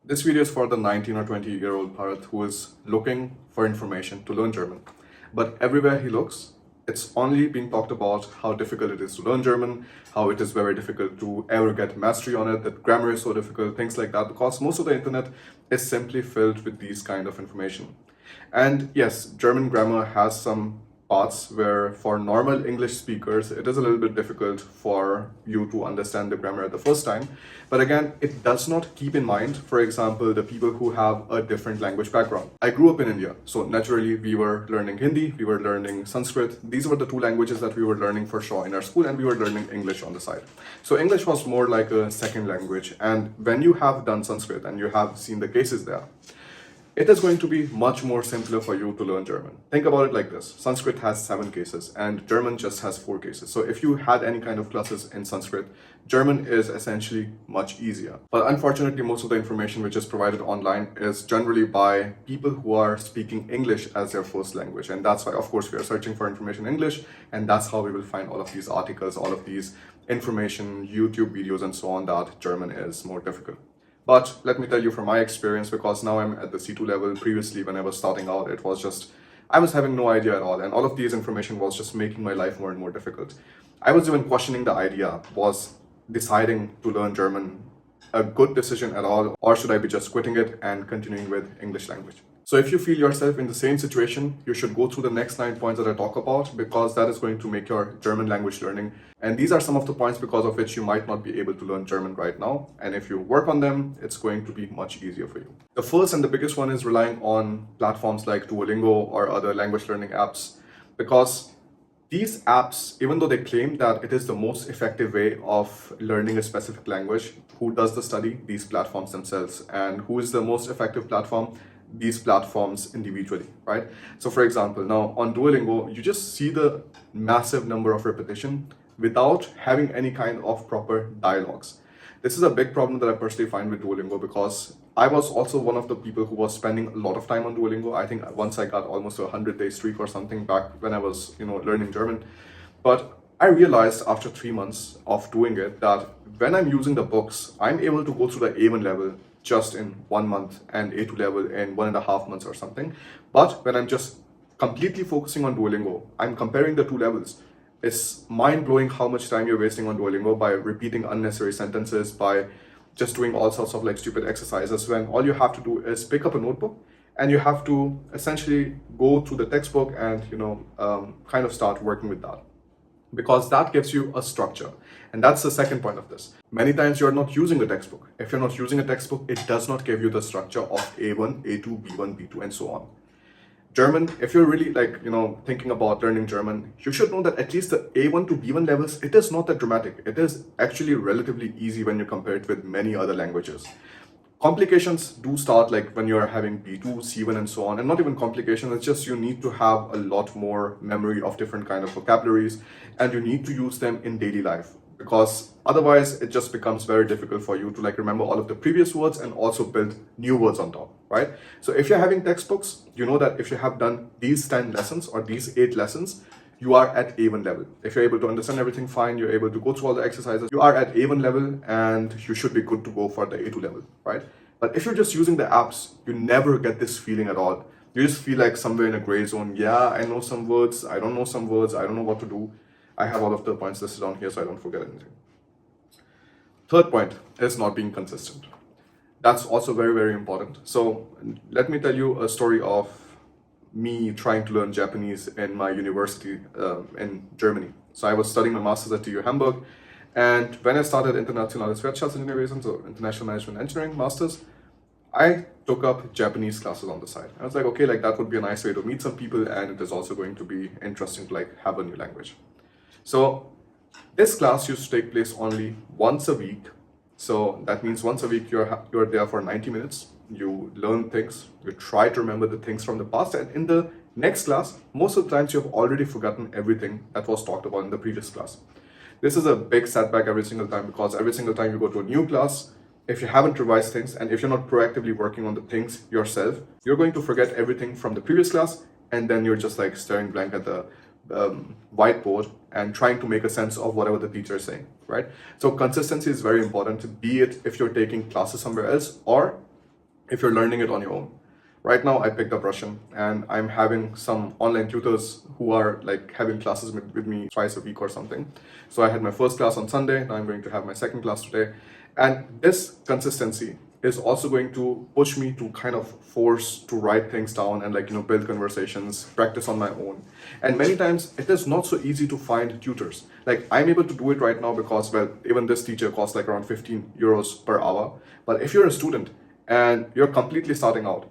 This video is for the 19 or 20-year-old Bharat who is looking for information to learn German. But everywhere he looks, it's only being talked about how difficult it is to learn German, how it is very difficult to ever get mastery on it, that grammar is so difficult, things like that, because most of the internet is simply filled with these kind of information. And yes, German grammar has some parts where for normal English speakers, it is a little bit difficult for you to understand the grammar at the first time. But again, it does not keep in mind, for example, the people who have a different language background. I grew up in India, so naturally we were learning Hindi, we were learning Sanskrit. These were the two languages that we were learning for sure in our school, and we were learning English on the side. So English was more like a second language. And when you have done Sanskrit and you have seen the cases there, it is going to be much more simpler for you to learn German. Think about it like this. Sanskrit has 7 cases and German just has 4 cases. So if you had any kind of classes in Sanskrit, German is essentially much easier. But unfortunately, most of the information which is provided online is generally by people who are speaking English as their first language. And that's why, of course, we are searching for information in English. And that's how we will find all of these articles, all of these information, YouTube videos, and so on, that German is more difficult. But let me tell you from my experience, because now I'm at the C2 level. Previously, when I was starting out, it was just, I was having no idea at all. And all of these information was just making my life more and more difficult. I was even questioning the idea, was deciding to learn German a good decision at all, or should I be just quitting it and continuing with English language? So if you feel yourself in the same situation, you should go through the next 9 points that I talk about, because that is going to make your German language learning. And these are some of the points because of which you might not be able to learn German right now. And if you work on them, it's going to be much easier for you. The first and the biggest one is relying on platforms like Duolingo or other language learning apps, because these apps, even though they claim that it is the most effective way of learning a specific language, who does the study? These platforms themselves. And who is the most effective platform? These platforms individually, right? So for example, now on Duolingo, you just see the massive number of repetition without having any kind of proper dialogues. This is a big problem that I personally find with Duolingo, because I was also one of the people who was spending a lot of time on Duolingo. I think once I got almost a 100-day streak or something back when I was, learning German. But I realized after 3 months of doing it that when I'm using the books, I'm able to go through the A1 level just in 1 month and A2 level in 1.5 months or something. But when I'm just completely focusing on Duolingo, I'm comparing the 2 levels. It's mind-blowing how much time you're wasting on Duolingo by repeating unnecessary sentences, by just doing all sorts of like stupid exercises, when all you have to do is pick up a notebook and you have to essentially go through the textbook and kind of start working with that, because that gives you a structure. And that's the second point of this. Many times you're not using a textbook. If you're not using a textbook, it does not give you the structure of A1, A2, B1, B2, and so on. German, if you're really thinking about learning German, you should know that at least the A1 to B1 levels, it is not that dramatic. It is actually relatively easy when you compare it with many other languages. Complications do start like when you're having B2, C1, and so on, and not even complications. It's just you need to have a lot more memory of different kind of vocabularies, and you need to use them in daily life, because otherwise it just becomes very difficult for you to remember all of the previous words and also build new words on top, right? So if you're having textbooks, you know that if you have done these 10 lessons or these 8 lessons, you are at A1 level. If you're able to understand everything fine, you're able to go through all the exercises, you are at A1 level and you should be good to go for the A2 level, right? But if you're just using the apps, you never get this feeling at all. You just feel like somewhere in a gray zone. Yeah, I know some words, I don't know some words, I don't know what to do. I have all of the points listed down here so I don't forget anything. Third point is not being consistent. That's also very, very important. So let me tell you a story of me trying to learn Japanese in my university in Germany. So I was studying my master's at TU Hamburg, and when I started Internationales Wirtschaftsingenieurwesen, so International Management Engineering Masters, I took up Japanese classes on the side. I was like, okay, that would be a nice way to meet some people, and it is also going to be interesting to have a new language. So this class used to take place only once a week. So that means once a week you're there for 90 minutes. You learn things, you try to remember the things from the past, and in the next class, most of the times you've already forgotten everything that was talked about in the previous class. This is a big setback every single time, because every single time you go to a new class, if you haven't revised things and if you're not proactively working on the things yourself, you're going to forget everything from the previous class, and then you're just staring blank at the whiteboard and trying to make a sense of whatever the teacher is saying, right? So consistency is very important, be it if you're taking classes somewhere else or if you're learning it on your own. Right now, I picked up Russian and I'm having some online tutors who are like having classes with me twice a week or something. So I had my first class on Sunday, now I'm going to have my second class today. And this consistency is also going to push me to kind of force to write things down and like, build conversations, practice on my own. And many times it is not so easy to find tutors. Like I'm able to do it right now because, well, even this teacher costs like around 15 euros per hour. But if you're a student and you're completely starting out,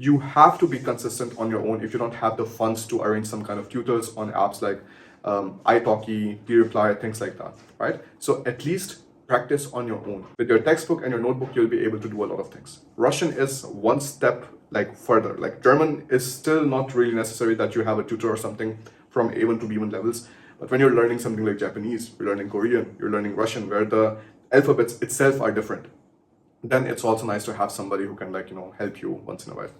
you have to be consistent on your own if you don't have the funds to arrange some kind of tutors on apps like italki, Reply, things like that, right? So at least practice on your own. With your textbook and your notebook, you'll be able to do a lot of things. Russian is one step like further. Like German is still not really necessary that you have a tutor or something from A1 to B1 levels. But when you're learning something like Japanese, you're learning Korean, you're learning Russian, where the alphabets itself are different, then it's also nice to have somebody who can like, help you once in a while.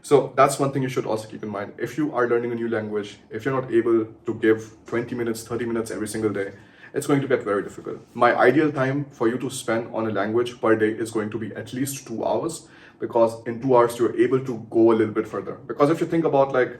So that's one thing you should also keep in mind. If you are learning a new language, if you're not able to give 20 minutes, 30 minutes every single day, it's going to get very difficult. My ideal time for you to spend on a language per day is going to be at least 2 hours, because in 2 hours, you're able to go a little bit further. Because if you think about like,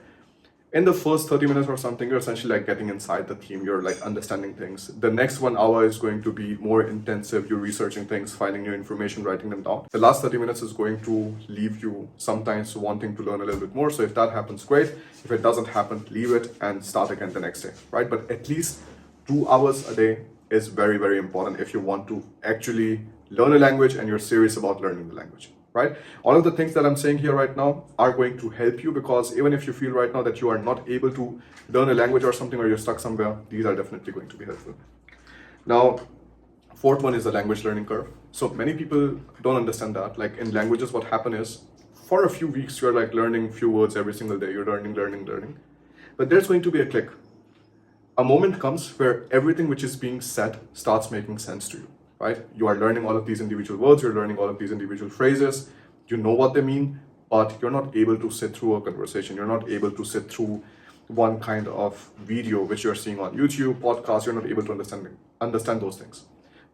in the first 30 minutes or something, you're essentially like getting inside the theme, you're like understanding things. The next 1 hour is going to be more intensive, you're researching things, finding new information, writing them down. The last 30 minutes is going to leave you sometimes wanting to learn a little bit more. So if that happens, great. If it doesn't happen, leave it and start again the next day, right? But at least 2 hours a day is very, very important if you want to actually learn a language and you're serious about learning the language. Right? All of the things that I'm saying here right now are going to help you, because even if you feel right now that you are not able to learn a language or something, or you're stuck somewhere, these are definitely going to be helpful. Now, fourth one is the language learning curve. So many people don't understand that. Like in languages, what happens is for a few weeks, you're like learning few words every single day. You're learning. But there's going to be a click. A moment comes where everything which is being said starts making sense to you. Right? You are learning all of these individual words, you're learning all of these individual phrases, you know what they mean, but you're not able to sit through a conversation. You're not able to sit through one kind of video which you're seeing on YouTube, podcast. You're not able to understand those things.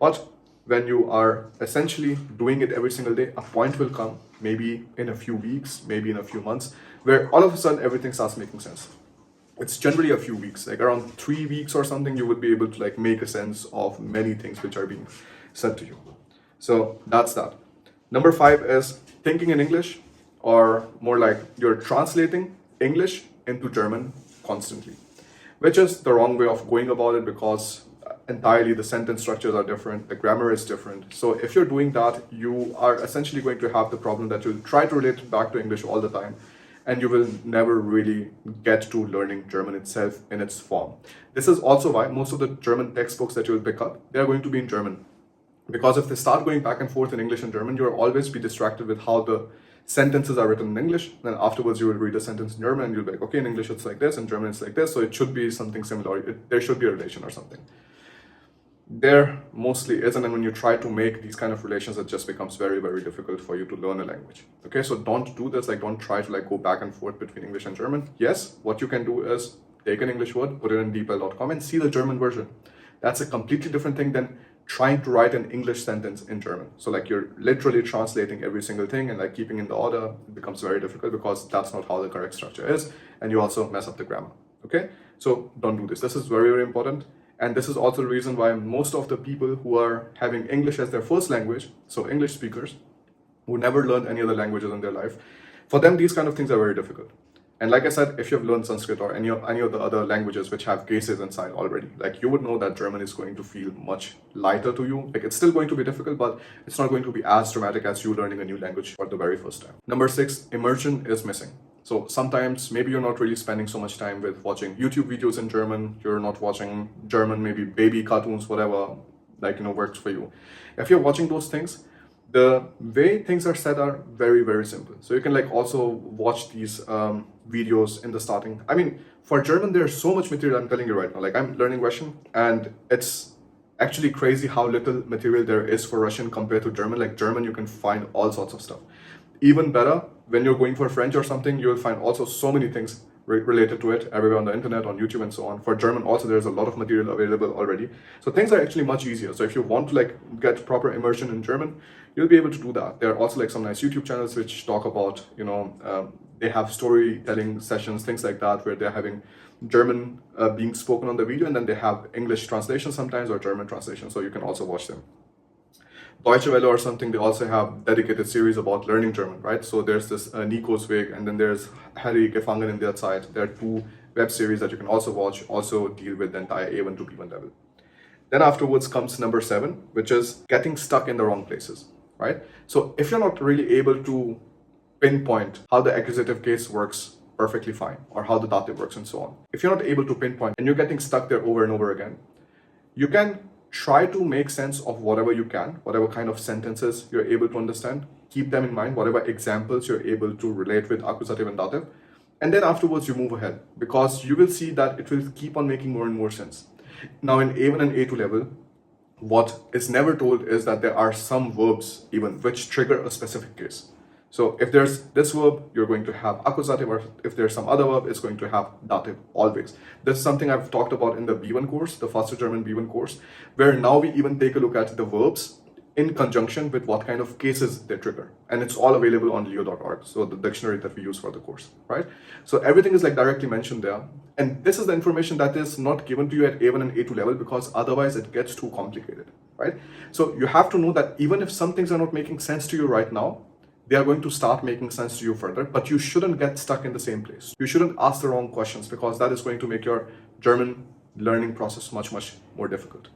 But when you are essentially doing it every single day, a point will come, maybe in a few weeks, maybe in a few months, where all of a sudden everything starts making sense. It's generally a few weeks, like around 3 weeks or something, you would be able to like make a sense of many things which are being said to you. So that's that. Number 5 is thinking in English, or more like you're translating English into German constantly, which is the wrong way of going about it, because entirely the sentence structures are different, the grammar is different. So if you're doing that, you are essentially going to have the problem that you'll try to relate it back to English all the time, and you will never really get to learning German itself in its form. This is also why most of the German textbooks that you will pick up, they are going to be in German. Because if they start going back and forth in English and German, you'll always be distracted with how the sentences are written in English. Then afterwards you will read a sentence in German and you'll be like, okay, in English it's like this, in German it's like this, so it should be something similar. There should be a relation or something. There mostly isn't, and when you try to make these kind of relations, it just becomes very, very difficult for you to learn a language. Okay, so don't do this, like don't try to like go back and forth between English and German. Yes, what you can do is take an English word, put it in deepl.com and see the German version. That's a completely different thing than trying to write an English sentence in German. So like you're literally translating every single thing and like keeping in the order, it becomes very difficult because that's not how the correct structure is. And you also mess up the grammar, okay? So don't do this. This is very, very important. And this is also the reason why most of the people who are having English as their first language, so English speakers, who never learned any other languages in their life, for them, these kind of things are very difficult. And like I said, if you've learned Sanskrit or any of the other languages which have cases inside already, like you would know that German is going to feel much lighter to you. Like it's still going to be difficult, but it's not going to be as dramatic as you learning a new language for the very first time. Number 6, immersion is missing. So sometimes maybe you're not really spending so much time with watching YouTube videos in German. You're not watching German, maybe baby cartoons, whatever, like, works for you. If you're watching those things, the way things are said are very, very simple. So you can like also watch these videos in the starting. I mean, for German, there's so much material, I'm telling you right now. Like I'm learning Russian and it's actually crazy how little material there is for Russian compared to German. Like German, you can find all sorts of stuff. Even better, when you're going for French or something, you'll find also so many things. related to it everywhere on the internet, on YouTube and so on. For German also, there's a lot of material available already. So things are actually much easier. So if you want to like get proper immersion in German, you'll be able to do that. There are also like some nice YouTube channels which talk about, they have storytelling sessions, things like that, where they're having German being spoken on the video, and then they have English translation sometimes or German translation. So you can also watch them. Deutsche Welle or something, they also have dedicated series about learning German, right? So there's this Nico's Weg, and then there's Harry Gefangen in der Zeit. There are 2 web series that you can also watch, also deal with the entire A1 to B1 level. Then afterwards comes number 7, which is getting stuck in the wrong places, right? So if you're not really able to pinpoint how the accusative case works perfectly fine, or how the dative works and so on, if you're not able to pinpoint and you're getting stuck there over and over again, you can try to make sense of whatever you can, whatever kind of sentences you're able to understand, keep them in mind, whatever examples you're able to relate with accusative and dative, and then afterwards you move ahead, because you will see that it will keep on making more and more sense. Now in A1 and A2 level, what is never told is that there are some verbs even which trigger a specific case. So if there's this verb, you're going to have accusative, or if there's some other verb, it's going to have dative always. This is something I've talked about in the B1 course, the Faster German B1 course, where now we even take a look at the verbs in conjunction with what kind of cases they trigger. And it's all available on leo.org, so the dictionary that we use for the course, right? So everything is like directly mentioned there. And this is the information that is not given to you at A1 and A2 level, because otherwise it gets too complicated, right? So you have to know that even if some things are not making sense to you right now, they are going to start making sense to you further, but you shouldn't get stuck in the same place. You shouldn't ask the wrong questions, because that is going to make your German learning process much, much more difficult.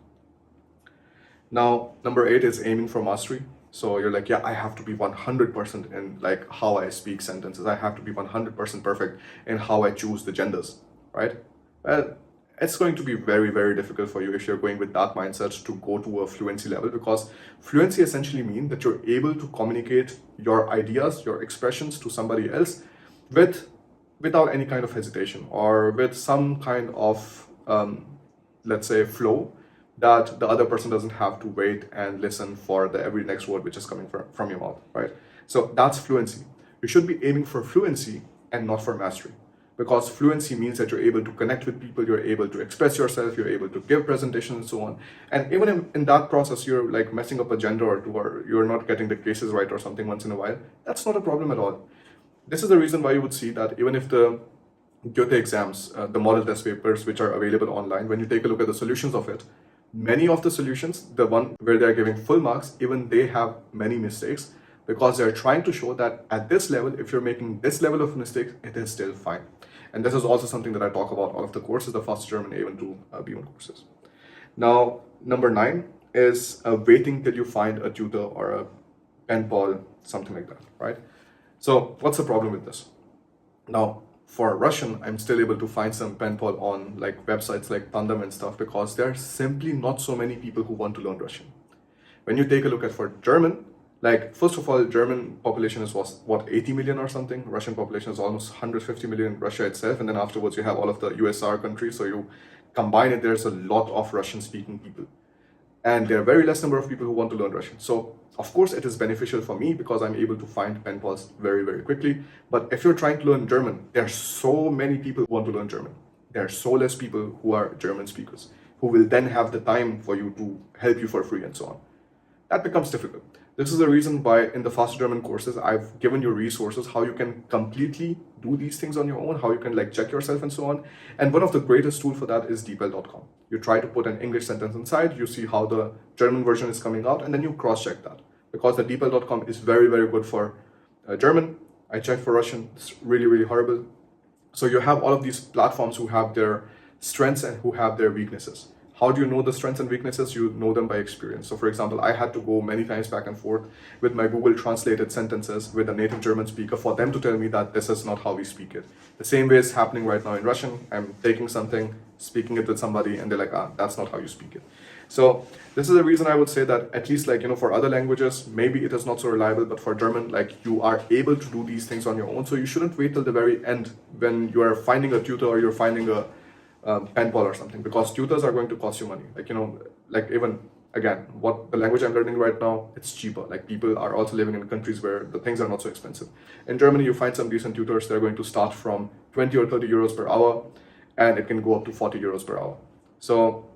Now, number 8 is aiming for mastery. So you're like, yeah, I have to be 100% in like how I speak sentences. I have to be 100% perfect in how I choose the genders, right? Well, it's going to be very, very difficult for you if you're going with that mindset to go to a fluency level, because fluency essentially means that you're able to communicate your ideas, your expressions to somebody else without any kind of hesitation, or with some kind of, let's say, flow that the other person doesn't have to wait and listen for the every next word which is coming from your mouth, right? So that's fluency. You should be aiming for fluency and not for mastery. Because fluency means that you're able to connect with people, you're able to express yourself, you're able to give presentations and so on. And even in that process, you're like messing up a gender or 2, or you're not getting the cases right or something once in a while. That's not a problem at all. This is the reason why you would see that even if the Goethe exams, the model test papers which are available online, when you take a look at the solutions of it, many of the solutions, the one where they're giving full marks, even they have many mistakes, because they're trying to show that at this level, if you're making this level of mistakes, it is still fine. And this is also something that I talk about all of the courses, the Fast German A1 to B1 courses. Now, number 9 is waiting till you find a tutor or a pen pal, something like that, right? So what's the problem with this? Now, for Russian, I'm still able to find some pen pal on like websites like Tandem and stuff, because there are simply not so many people who want to learn Russian. When you take a look at for German, like, first of all, German population is what, 80 million or something? Russian population is almost 150 million in Russia itself. And then afterwards, you have all of the USSR countries. So you combine it, there's a lot of Russian-speaking people. And there are very less number of people who want to learn Russian. So, of course, it is beneficial for me because I'm able to find pen pals very, very quickly. But if you're trying to learn German, there are so many people who want to learn German. There are so less people who are German speakers, who will then have the time for you to help you for free and so on. That becomes difficult. This is the reason why in the Fast German courses, I've given you resources, how you can completely do these things on your own, how you can like check yourself and so on. And one of the greatest tools for that is deepl.com. You try to put an English sentence inside, you see how the German version is coming out, and then you cross-check that. Because the deepl.com is very, very good for German. I checked for Russian, it's really, really horrible. So you have all of these platforms who have their strengths and who have their weaknesses. How do you know the strengths and weaknesses? You know them by experience. So for example, I had to go many times back and forth with my Google translated sentences with a native German speaker for them to tell me that this is not how we speak it. The same way is happening right now in Russian. I'm taking something, speaking it with somebody, and they're like, that's not how you speak it. So this is the reason I would say that at least like, for other languages, maybe it is not so reliable, but for German, like you are able to do these things on your own. So you shouldn't wait till the very end when you are finding a tutor or you're finding a pen pal or something, because tutors are going to cost you money. Like even again, what the language I'm learning right now, it's cheaper. Like people are also living in countries where the things are not so expensive. In Germany, you find some decent tutors, they're going to start from 20 or 30 euros per hour, and it can go up to 40 euros per hour. So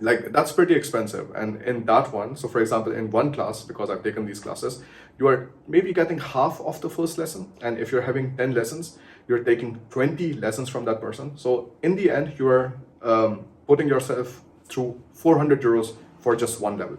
like that's pretty expensive. And in that one, so for example, in one class, because I've taken these classes, you are maybe getting half of the first lesson. And if you're having 10 lessons, you're taking 20 lessons from that person. So in the end, you're putting yourself through 400 euros for just one level.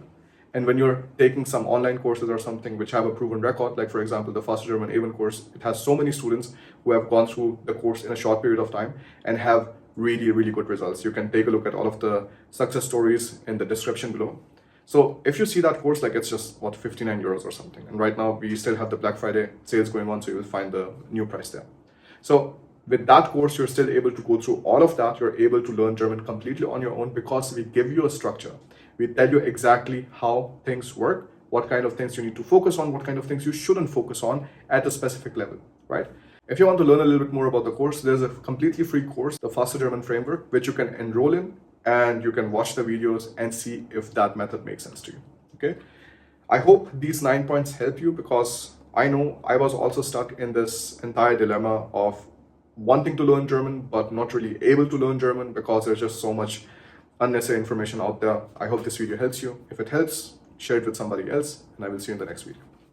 And when you're taking some online courses or something which have a proven record, like for example, the Faster German A1 course, it has so many students who have gone through the course in a short period of time and have really, really good results. You can take a look at all of the success stories in the description below. So if you see that course, like it's just what, 59 euros or something. And right now we still have the Black Friday sales going on, so you'll find the new price there. So with that course, you're still able to go through all of that. You're able to learn German completely on your own because we give you a structure. We tell you exactly how things work, what kind of things you need to focus on, what kind of things you shouldn't focus on at a specific level, right? If you want to learn a little bit more about the course, there's a completely free course, the Faster German Framework, which you can enroll in and you can watch the videos and see if that method makes sense to you, okay? I hope these 9 points help you because I know I was also stuck in this entire dilemma of wanting to learn German, but not really able to learn German because there's just so much unnecessary information out there. I hope this video helps you. If it helps, share it with somebody else, and I will see you in the next video.